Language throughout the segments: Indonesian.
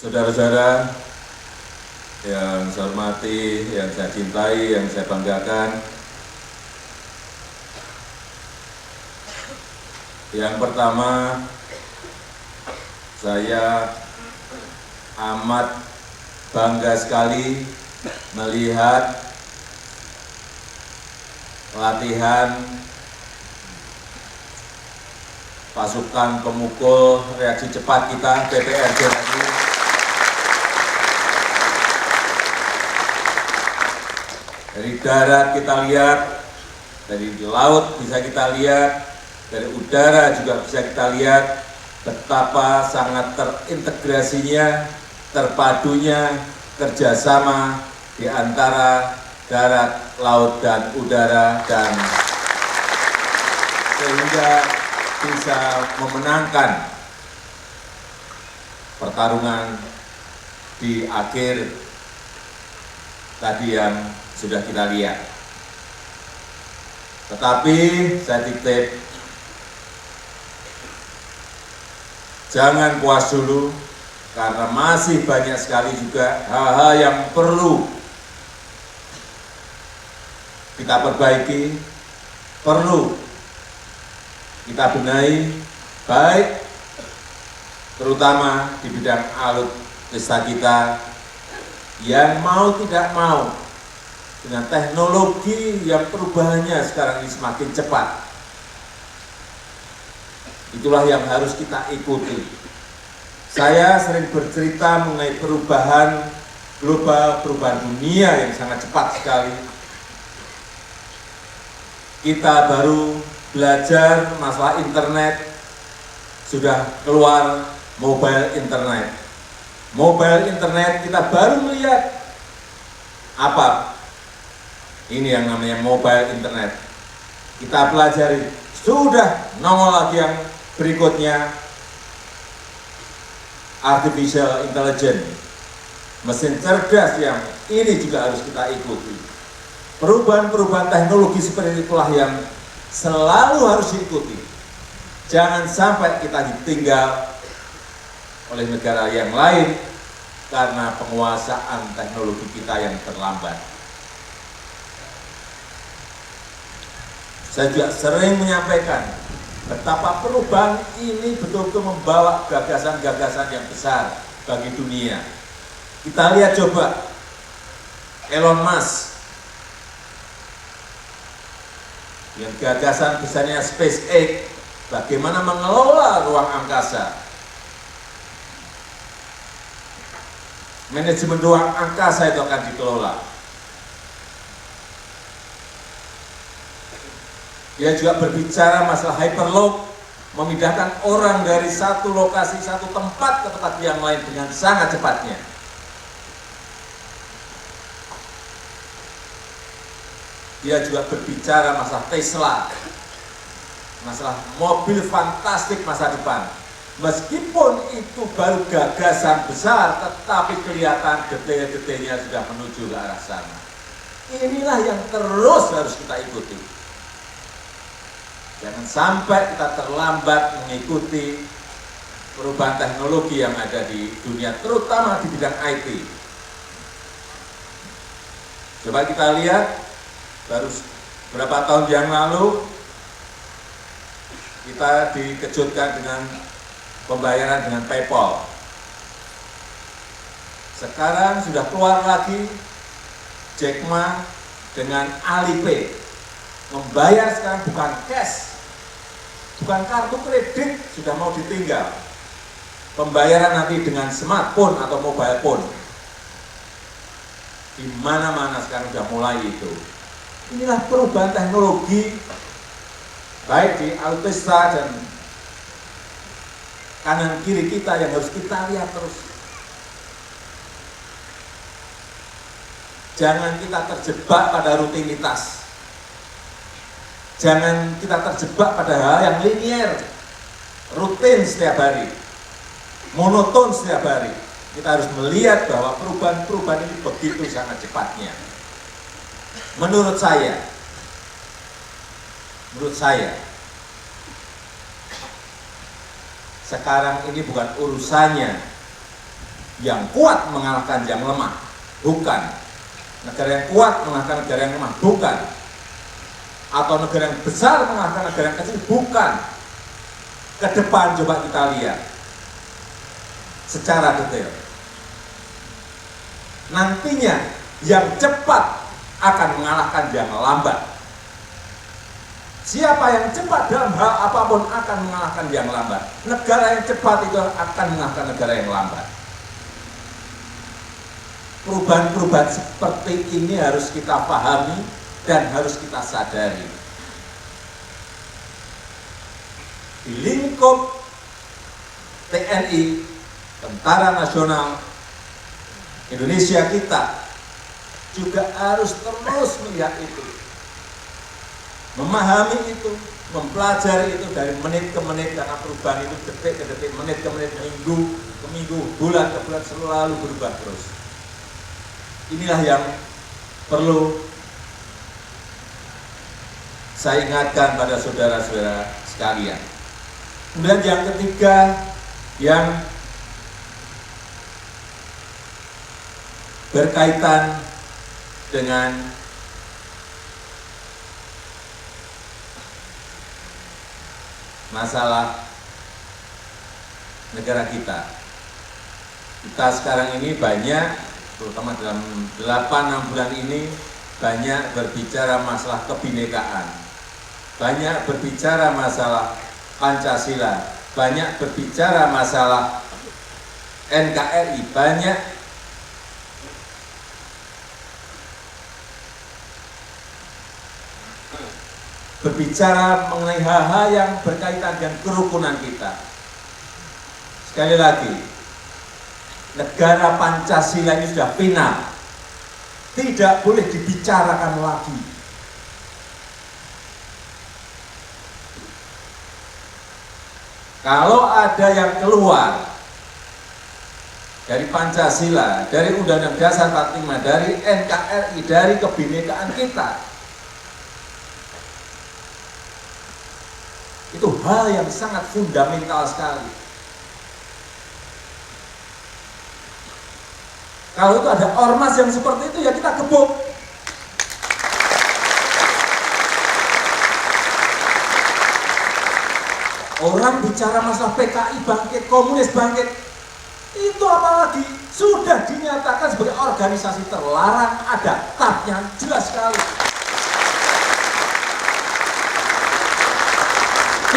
Saudara-saudara yang saya hormati, yang saya cintai, yang saya banggakan, yang pertama, saya amat bangga sekali melihat latihan pasukan pemukul reaksi cepat kita, PPRJ tadi. Dari darat kita lihat, dari laut bisa kita lihat, dari udara juga bisa kita lihat betapa sangat terintegrasinya, terpadunya kerjasama di antara darat, laut, dan udara, dan sehingga bisa memenangkan pertarungan di akhir tadi yang sudah kita lihat. Tetapi saya titip, jangan puas dulu, karena masih banyak sekali juga hal-hal yang perlu kita perbaiki, perlu kita benahi, baik terutama di bidang alutsista kita yang mau tidak mau dengan teknologi yang perubahannya sekarang ini semakin cepat. Itulah yang harus kita ikuti. Saya sering bercerita mengenai perubahan global, perubahan dunia yang sangat cepat sekali. Kita baru belajar masalah internet, sudah keluar mobile internet. Mobile internet kita baru melihat apa ini yang namanya mobile internet. Kita pelajari, sudah nongol lagi yang berikutnya, artificial intelligence, mesin cerdas, yang ini juga harus kita ikuti. Perubahan-perubahan teknologi seperti itulah yang selalu harus diikuti. Jangan sampai kita ditinggal oleh negara yang lain karena penguasaan teknologi kita yang terlambat. Saya juga sering menyampaikan betapa perubahan ini betul-betul membawa gagasan-gagasan yang besar bagi dunia. Kita lihat coba Elon Musk yang gagasan besarnya SpaceX, bagaimana mengelola ruang angkasa. Manajemen ruang angkasa itu akan dikelola. Dia juga berbicara masalah hyperloop, memindahkan orang dari satu lokasi, satu tempat ke tempat yang lain dengan sangat cepatnya. Dia juga berbicara masalah Tesla, masalah mobil fantastik masa depan. Meskipun itu baru gagasan besar, tetapi kelihatan detail-detailnya sudah menuju ke arah sana. Inilah yang terus harus kita ikuti. Jangan sampai kita terlambat mengikuti perubahan teknologi yang ada di dunia, terutama di bidang IT. Coba kita lihat, baru beberapa tahun yang lalu kita dikejutkan dengan pembayaran dengan PayPal. Sekarang sudah keluar lagi Jack Ma dengan Alipay. Membayar sekarang bukan cash, bukan kartu kredit, sudah mau ditinggal. Pembayaran nanti dengan smartphone atau mobile phone. Di mana-mana sekarang sudah mulai itu. Inilah perubahan teknologi, baik di alutsista dan kanan kiri kita yang harus kita lihat terus. Jangan kita terjebak pada rutinitas. Jangan kita terjebak pada hal yang linier, rutin setiap hari, monoton setiap hari. Kita harus melihat bahwa perubahan-perubahan ini begitu sangat cepatnya. Menurut saya, sekarang ini bukan urusannya yang kuat mengalahkan yang lemah, bukan. Negara yang kuat mengalahkan negara yang lemah, bukan. Atau negara yang besar mengalahkan negara yang kecil, bukan. Ke depan coba kita lihat secara detail. Nantinya yang cepat akan mengalahkan yang lambat. Siapa yang cepat dalam hal apapun akan mengalahkan yang lambat. Negara yang cepat itu akan mengalahkan negara yang lambat. Perubahan-perubahan seperti ini harus kita pahami dan harus kita sadari. Di lingkup TNI, Tentara Nasional Indonesia kita juga harus terus melihat itu, memahami itu, mempelajari itu dari menit ke menit, karena perubahan itu detik ke detik, menit ke menit, minggu ke minggu, bulan ke bulan, selalu berubah terus. Inilah yang perlu saya ingatkan pada saudara-saudara sekalian. Kemudian yang ketiga, yang berkaitan dengan masalah negara kita. Kita sekarang ini banyak, terutama dalam 8-6 bulan ini, banyak berbicara masalah kebinekaan, banyak berbicara masalah Pancasila, banyak berbicara masalah NKRI, banyak berbicara mengenai hal-hal yang berkaitan dengan kerukunan kita. Sekali lagi, negara Pancasila ini sudah final, tidak boleh dibicarakan lagi. Kalau ada yang keluar dari Pancasila, dari Undang-Undang Dasar 45, dari NKRI, dari kebinekaan kita, itu hal yang sangat fundamental sekali. Kalau itu ada ormas yang seperti itu, ya kita gebuk. Orang bicara masalah PKI bangkit, komunis bangkit, itu apalagi sudah dinyatakan sebagai organisasi terlarang, ada tabnya jelas sekali.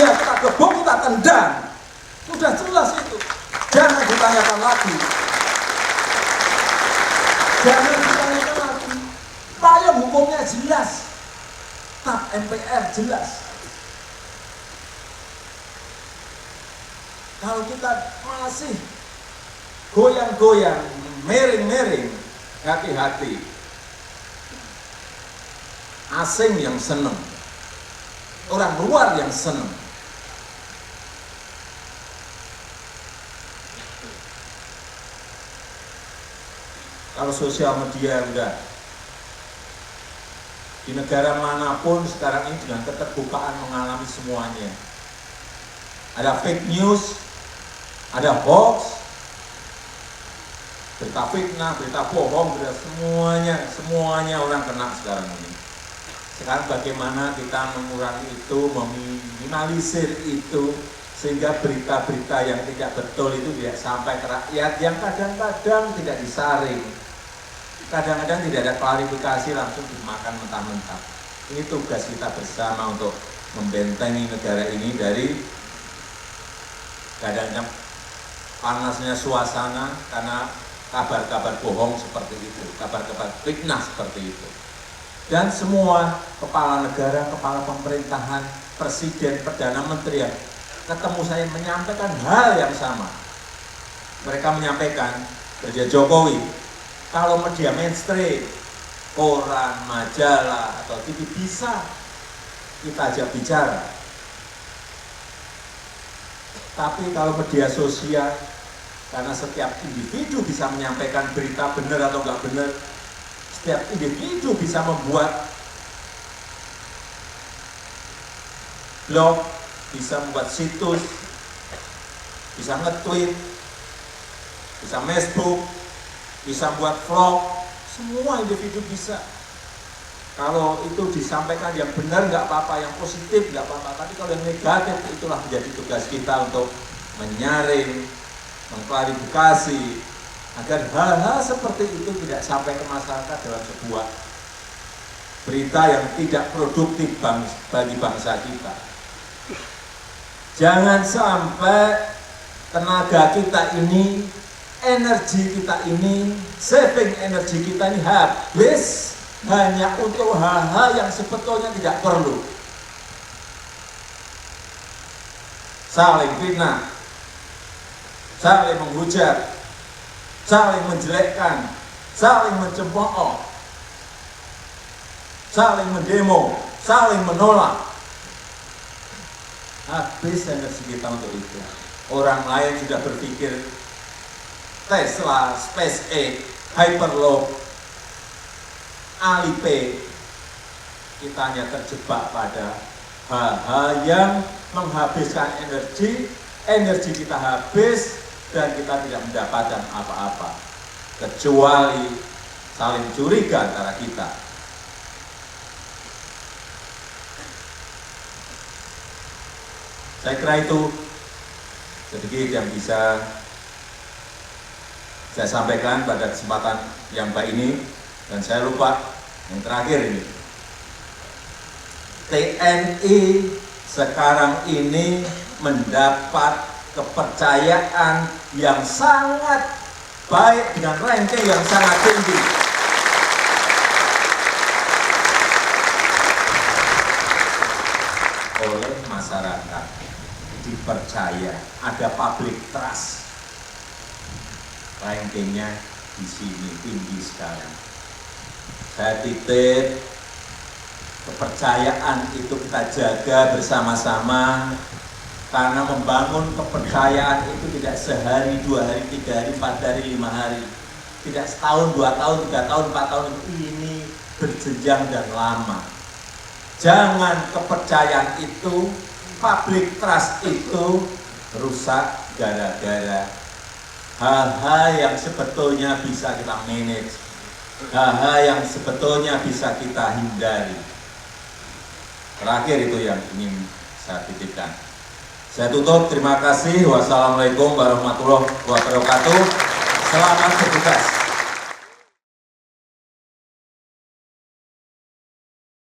Ya kita gebuk, kita tendang, sudah jelas itu. Jangan ditanyakan lagi. Jangan ditanyakan lagi. Payung hukumnya jelas, tab MPR jelas. Kalau kita masih goyang-goyang, mering-mering, hati-hati. Asing yang seneng, orang luar yang seneng. Kalau sosial media udah di negara manapun sekarang ini dengan keterbukaan mengalami semuanya. Ada fake news, ada hoax, berita fitnah, berita bohong, berita semuanya orang kena sekarang ini. Sekarang bagaimana kita mengurangi itu, meminimalisir itu, sehingga berita-berita yang tidak betul itu tidak sampai ke rakyat, yang kadang-kadang tidak disaring, kadang-kadang tidak ada klarifikasi, langsung dimakan mentah-mentah. Ini tugas kita bersama untuk membentengi negara ini dari kadang-kadang panasnya suasana karena kabar-kabar bohong seperti itu, kabar-kabar fitnah seperti itu. Dan semua kepala negara, kepala pemerintahan, presiden, perdana menteri yang ketemu saya menyampaikan hal yang sama. Mereka menyampaikan, Presiden Jokowi, kalau media mainstream, koran, majalah, atau TV bisa kita ajak bicara. Tapi kalau media sosial, karena setiap individu bisa menyampaikan berita benar atau enggak benar, setiap individu bisa membuat blog, bisa membuat situs, bisa nge-tweet, bisa Facebook, bisa buat vlog, semua individu bisa. Kalau itu disampaikan yang benar nggak apa-apa, yang positif nggak apa-apa, tapi kalau yang negatif itulah menjadi tugas kita untuk menyaring, mengklarifikasi, agar hal-hal seperti itu tidak sampai ke masyarakat dalam sebuah berita yang tidak produktif bagi bangsa kita. Jangan sampai tenaga kita ini, energi kita ini, saving energi kita ini habis hanya untuk hal-hal yang sebetulnya tidak perlu. Saling fitnah, saling menghujat, saling menjelekkan, saling mencemooh, saling mendemo, saling menolak. Habis energi kita untuk itu. Orang lain sudah berpikir Tesla, SpaceX, Hyperloop, Alipay, kita hanya terjebak pada hal-hal yang menghabiskan energi, energi kita habis dan kita tidak mendapatkan apa-apa kecuali saling curiga antara kita. Saya kira itu sedikit yang bisa saya sampaikan pada kesempatan yang baik ini. Dan saya lupa yang terakhir ini, TNI sekarang ini mendapat kepercayaan yang sangat baik dengan ranking yang sangat tinggi. Oleh masyarakat, dipercaya, ada public trust, rankingnya di sini tinggi sekali. Saya titip kepercayaan itu kita jaga bersama-sama, karena membangun kepercayaan itu tidak sehari, 2 hari, 3 hari, 4 hari, 5 hari, tidak setahun, 2 tahun, 3 tahun, 4 tahun, ini berjenjang dan lama. Jangan kepercayaan itu, public trust itu rusak gara-gara hal-hal yang sebetulnya bisa kita manage, hal-hal yang sebetulnya bisa kita hindari. Terakhir itu yang ingin saya titipkan. Saya tutup, terima kasih. Wassalamualaikum warahmatullahi wabarakatuh. Selamat bertugas.